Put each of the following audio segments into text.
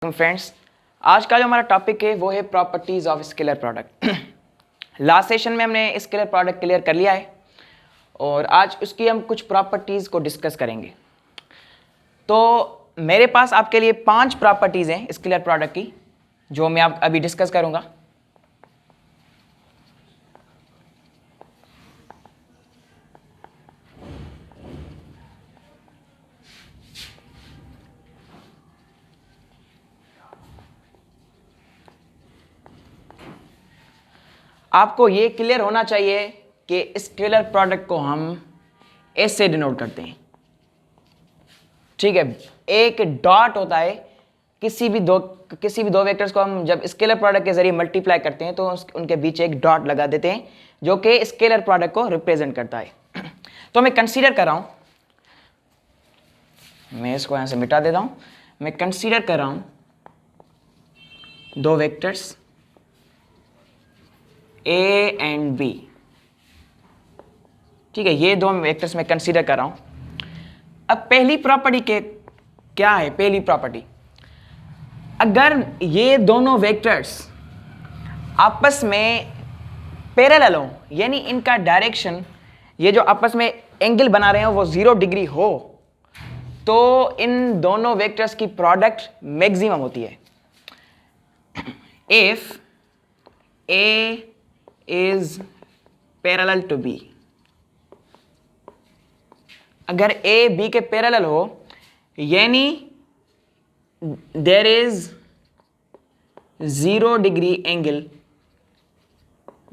Friends, आज का जो हमारा टॉपिक है वो है properties of scalar product. Last session में हमने स्केलर प्रोडक्ट क्लियर कर लिया है और आज उसकी हम कुछ प्रॉपर्टीज को डिस्कस करेंगे। तो मेरे पास आपके लिए 5 प्रॉपर्टीज हैं स्केलर प्रोडक्ट की जो मैं आप अभी डिस्कस करूंगा। आपको ये क्लियर होना चाहिए कि स्केलर प्रोडक्ट को हम ऐसे डिनोट करते हैं, ठीक है। एक डॉट होता है, किसी भी दो वेक्टर्स को हम जब स्केलर प्रोडक्ट के जरिए मल्टीप्लाई करते हैं तो उनके बीच एक डॉट लगा देते हैं जो कि स्केलर प्रोडक्ट को रिप्रेजेंट करता है। तो मैं कंसीडर कर रहा हूं, मैं इसको यहां से मिटा देता हूं। मैं कंसीडर कर रहा हूं दो वेक्टर्स A एंड B, ठीक है। ये दो वेक्टर्स मैं कंसीडर कर रहा हूं। अब पहली प्रॉपर्टी के क्या है? पहली प्रॉपर्टी, अगर ये दोनों वेक्टर्स आपस में पैरेलल हो, यानी इनका डायरेक्शन, ये जो आपस में एंगल बना रहे हो वो 0 डिग्री हो, तो इन दोनों वेक्टर्स की प्रोडक्ट मैक्सिमम होती है। If A is parallel to B, अगर A B के पैरेलल हो, यानी there is 0 degree angle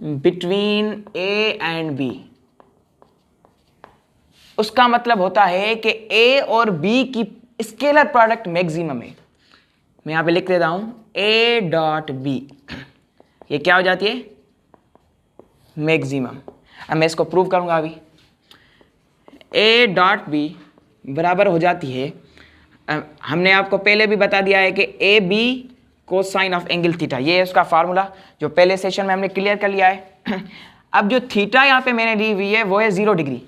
between A and B, उसका मतलब होता है कि A और B की स्केलर प्रोडक्ट मैक्सिमम है। मैं यहां पे लिख देता हूं A डॉट B, ये क्या हो जाती है? मैक्सिमम। अब मैं इसको प्रूव करूंगा अभी। A डॉट B बराबर हो जाती है, हमने आपको पहले भी बता दिया है कि A B cosine of angle theta, ये है उसका फार्मूला जो पहले सेशन में हमने क्लियर कर लिया है। अब जो थीटा यहाँ पे मैंने ली हुई है वो है 0 डिग्री,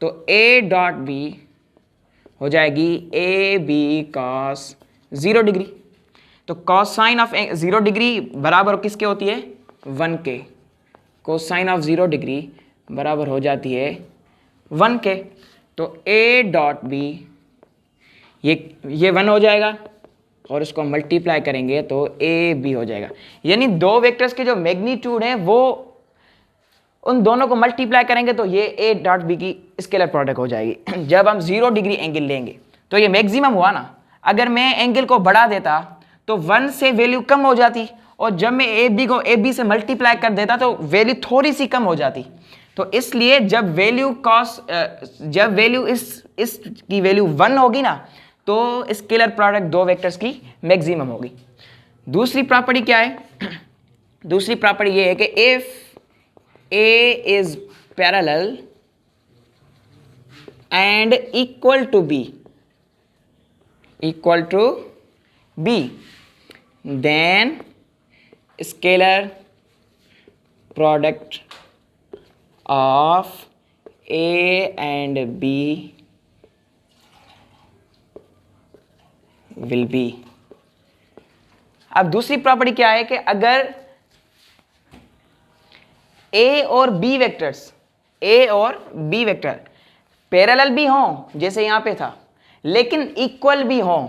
तो A डॉट B हो जाएगी ए बी कॉस 0 डिग्री। तो कोसाइन ऑफ 0 डिग्री बराबर किसके होती है? 1 के। कोसाइन ऑफ 0 डिग्री बराबर हो जाती है 1 के। तो A डॉट B ये 1 हो जाएगा और इसको मल्टीप्लाई करेंगे तो A B हो जाएगा। यानी दो वेक्टर्स के जो मैग्नीट्यूड है वो उन दोनों को मल्टीप्लाई करेंगे तो ये A डॉट B की स्केलर प्रोडक्ट हो जाएगी। जब हम 0 डिग्री एंगल लेंगे तो ये मैक्सिमम हुआ ना। अगर मैं एंगल को बढ़ा देता तो 1 से वैल्यू कम हो जाती, और जब मैं ए बी को ए बी से मल्टीप्लाई कर देता तो वैल्यू थोड़ी सी कम हो जाती। तो इसलिए जब वैल्यू इस की वैल्यू 1 होगी ना, तो स्केलर प्रोडक्ट दो वेक्टर्स की मैक्सिमम होगी। दूसरी प्रॉपर्टी क्या है? दूसरी प्रॉपर्टी ये है कि if A is parallel and equal to B, then scalar product of A and B will be। अब दूसरी प्रॉपर्टी क्या है कि अगर A और B वेक्टर पैरेलल भी हों जैसे यहां पे था, लेकिन इक्वल भी हों,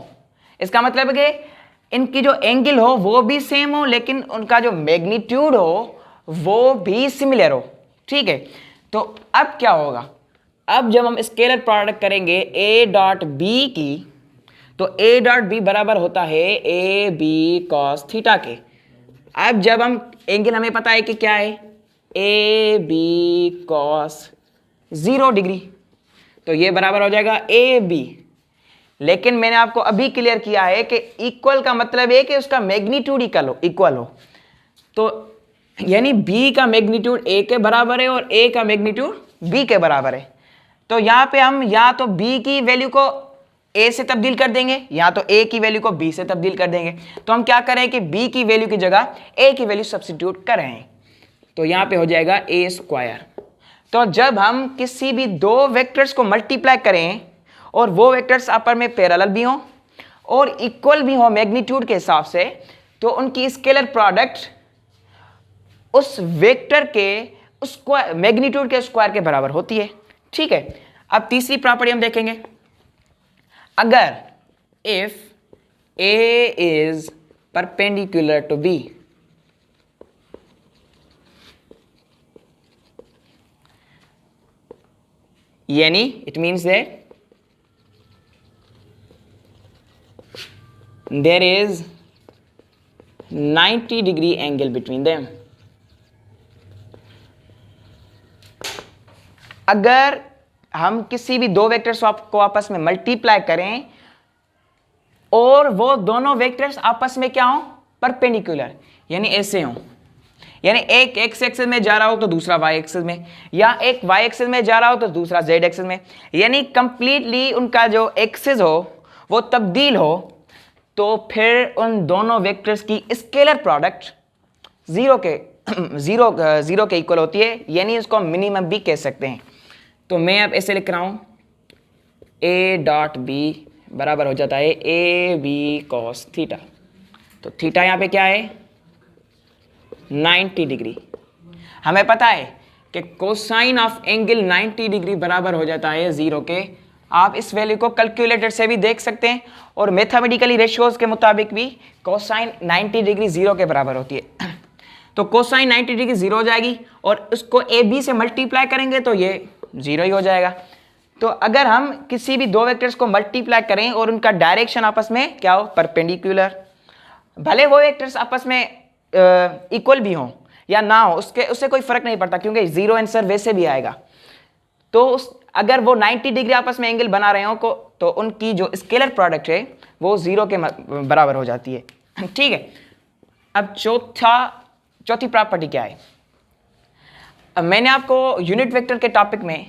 इसका मतलब है कि इनकी जो एंगल हो वो भी सेम हो, लेकिन उनका जो मैग्नीट्यूड हो वो भी सिमिलर हो, ठीक है। तो अब क्या होगा? अब जब हम स्केलर प्रोडक्ट करेंगे A डॉट B की, तो A डॉट B बराबर होता है ए बी कॉस थीटा के। अब जब हम एंगल, हमें पता है कि क्या है, ए बी कॉस 0 डिग्री, तो ये बराबर हो जाएगा ए बी। लेकिन मैंने आपको अभी क्लियर किया है कि इक्वल का मतलब है कि उसका मैग्नीट्यूड इक्वल हो। तो यानी B का मैग्नीट्यूड A के बराबर है और A का मैग्नीट्यूड B के बराबर है। तो यहाँ पे हम या तो B की वैल्यू को A से तब्दील कर देंगे या तो A की वैल्यू को B से तब्दील कर देंगे। तो हम क्या करें कि B की वैल्यू की जगह A की वैल्यू सब्स्टिट्यूट कर रहे हैं, तो यहाँ पे हो जाएगा A स्क्वायर। तो जब हम किसी भी दो वेक्टर्स को मल्टीप्लाई करें और वो वेक्टर्स आपस में पैरेलल भी हों और इक्वल भी हो मैग्नीट्यूड के हिसाब से, तो उनकी स्केलर प्रोडक्ट उस वेक्टर के उस मैग्नीट्यूड के स्क्वायर के बराबर होती है। ठीक है, अब तीसरी प्रॉपर्टी हम देखेंगे। अगर if A is perpendicular to B, यानी it means that there is 90 degree angle between them। अगर हम किसी भी दो वेक्टर्स को आपस में मल्टीप्लाई करें और वो दोनों वेक्टर्स आपस में क्या हो, परपेंडिकुलर, यानी ऐसे हो, यानी एक एक्स एक्सिस में जा रहा हो तो दूसरा वाई एक्सिस में, या एक वाई एक्सिस में जा रहा हो तो दूसरा जेड एक्सिस में, यानी कंप्लीटली उनका जो एक्सिस हो वो तब्दील हो, तो फिर उन दोनों वेक्टर्स की स्केलर प्रोडक्ट जीरो के इक्वल होती है, यानी इसको मिनिमम भी कह सकते हैं। तो मैं अब ऐसे लिख रहा हूं, ए डॉट बी बराबर हो जाता है ए बी कॉस थीटा। तो थीटा यहां पे क्या है, 90 डिग्री। हमें पता है कि कोसाइन ऑफ एंगल 90 डिग्री बराबर हो जाता है 0 के। आप इस वैल्यू को कैलकुलेटर से भी देख सकते हैं और मैथमेटिकली रेशियोज के मुताबिक भी कोसाइन 90 डिग्री 0 के बराबर होती है। तो कोसाइन 90 डिग्री 0 हो जाएगी और उसको ए बी से मल्टीप्लाई करेंगे तो ये 0 ही हो जाएगा। तो अगर हम किसी भी दो वेक्टर्स को मल्टीप्लाई करें और उनका डायरेक्शन आपस में क्या हो, परपेंडिकुलर, भले वो वेक्टर्स आपस में इक्वल भी हों या ना हो, उससे कोई फर्क नहीं पड़ता, क्योंकि 0 आंसर वैसे भी आएगा। तो अगर वो 90 डिग्री आपस में एंगल बना रहे हो तो उनकी जो स्केलर प्रोडक्ट है वो 0 के बराबर हो जाती है। ठीक है, अब चौथी प्रॉपर्टी क्या है। अब मैंने आपको यूनिट वेक्टर के टॉपिक में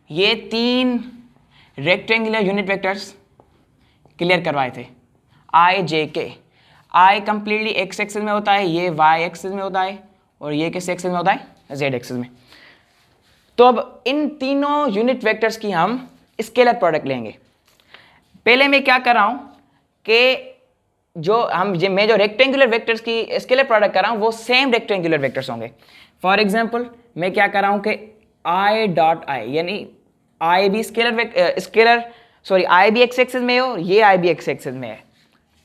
ये 3 रेक्टेंगुलर यूनिट वेक्टर्स क्लियर करवाए थे, आई जे के। आई कंप्लीटली एक्स एक्सिस में होता है, ये वाई एक्सिस में होता है, और ये किस एक्सिस में होता है, जेड एक्सिस में। तो अब इन तीनों यूनिट वेक्टर्स की हम स्केलर प्रोडक्ट लेंगे। पहले मैं क्या कर रहा हूं कि मैं जो रेक्टेंगुलर वेक्टर्स की स्केलर प्रोडक्ट कर रहा हूं वो सेम रेक्टेंगुलर वेक्टर्स होंगे। फॉर एग्जांपल मैं क्या कर रहा हूं कि आई डॉट आई, यानी आई भी आई भी एक्स एक्सिस में हो, ये आई भी एक्स एक्सिस में है,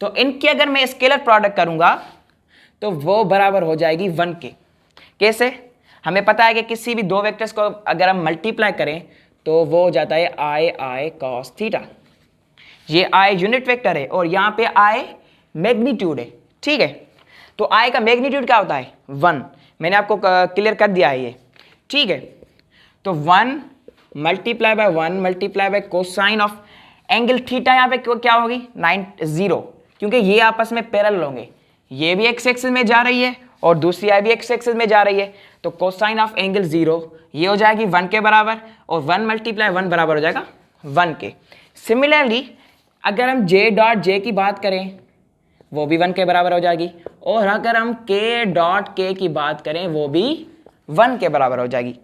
तो इनकी अगर मैं स्केलर प्रोडक्ट करूंगा तो वो बराबर हो जाएगी 1 के। कैसे, हमें पता है कि किसी भी दो वेक्टर्स को अगर हम मल्टीप्लाई करें तो वो हो जाता है आई कॉस थीटा। ये आई यूनिट वेक्टर है और यहाँ पे आई मैग्नीट्यूड है। ठीक है, तो आई का मैग्नीट्यूड क्या होता है, 1। मैंने आपको क्लियर कर दिया है ये। ठीक है, तो 1 multiply by 1 multiply by cosine of angle theta, यहाँ पे क्या होगी, 0, क्योंकि ये आपस में पैरेलल होंगे, ये भी एक्स एक्सिस में जा रही है और दूसरी आई भी एक्स एक्सिस में जा रही है, तो कोसाइन ऑफ एंगल 0 ये हो जाएगी 1 के बराबर, और 1 मल्टीप्लाई 1 बराबर हो जाएगा 1 के। सिमिलरली अगर हम जे डॉट जे की बात करें वो भी 1 के बराबर हो जाएगी, और अगर हम के डॉट के की बात करें वो भी 1 के बराबर हो जाएगी।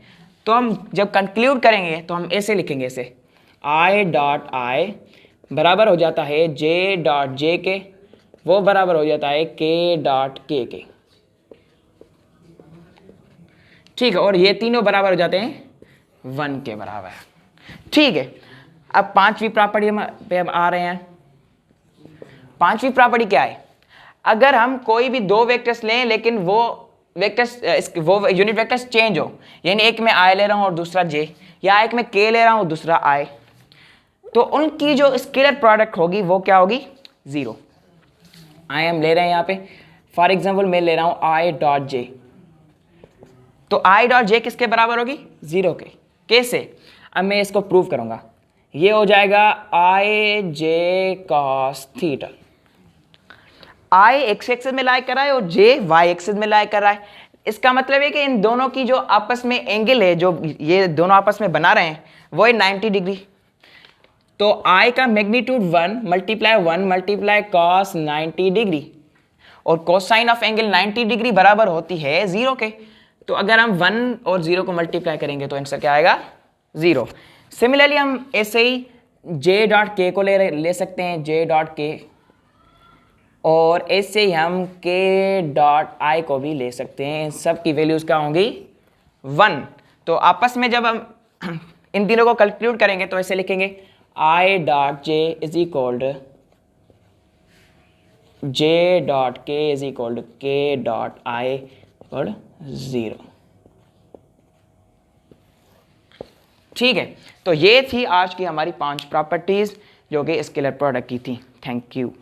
तो हम जब कंक्लूड करेंगे तो हम ऐसे लिखेंगे, ऐसे आई डॉट आई बराबर हो जाता है जे डॉट जे के, वो बराबर हो जाता है के डॉट के। ठीक है, और ये तीनों बराबर हो जाते हैं 1 के बराबर। ठीक है, अब पांचवी प्रॉपर्टी पे हम आ रहे हैं। पांचवी प्रॉपर्टी क्या है, अगर हम कोई भी दो वेक्टर्स लें लेकिन वो यूनिट वेक्टर्स चेंज हो, यानी एक में आई ले रहा हूं और दूसरा जे, या एक में के ले रहा हूं दूसरा आई, तो उनकी जो स्केलर प्रोडक्ट होगी वो क्या होगी, 0। आई हम ले रहे हैं यहाँ पे, फॉर एग्जाम्पल मैं ले रहा हूं आई डॉट जे, तो आई डॉट जे किसके बराबर होगी, 0 के। कैसे, अब मैं इसको प्रूव करूंगा, ये हो जाएगा आई जे कॉस थीटा। आई एक्स एक्सिस में लाई कर रहा है और जे वाई एक्सिस में लाई कर रहा है। इसका मतलब है कि इन दोनों की जो आपस में एंगल है, जो ये दोनों आपस में बना रहे हैं, वो है 90 डिग्री। तो आई का मैग्नीट्यूड 1 मल्टीप्लाई कॉस 90 डिग्री, और कोसाइन ऑफ एंगल 90 डिग्री बराबर होती है 0 के। तो अगर हम 1 और 0 को मल्टीप्लाई करेंगे तो आंसर क्या आएगा, 0। सिमिलरली हम ऐसे ही जे डॉट के को ले सकते हैं, जे डॉट के और ऐसे ही हम के डॉट आई को भी ले सकते हैं। इन सब की वैल्यूज़ क्या होंगी 1। तो आपस में जब हम इन तीनों को कैलकुलेट करेंगे तो ऐसे लिखेंगे I dot J is equal to J dot K is equal to K dot I equal 0। ठीक है, तो ये थी आज की हमारी 5 प्रॉपर्टीज जो कि स्केलर प्रोडक्ट की थी। Thank you.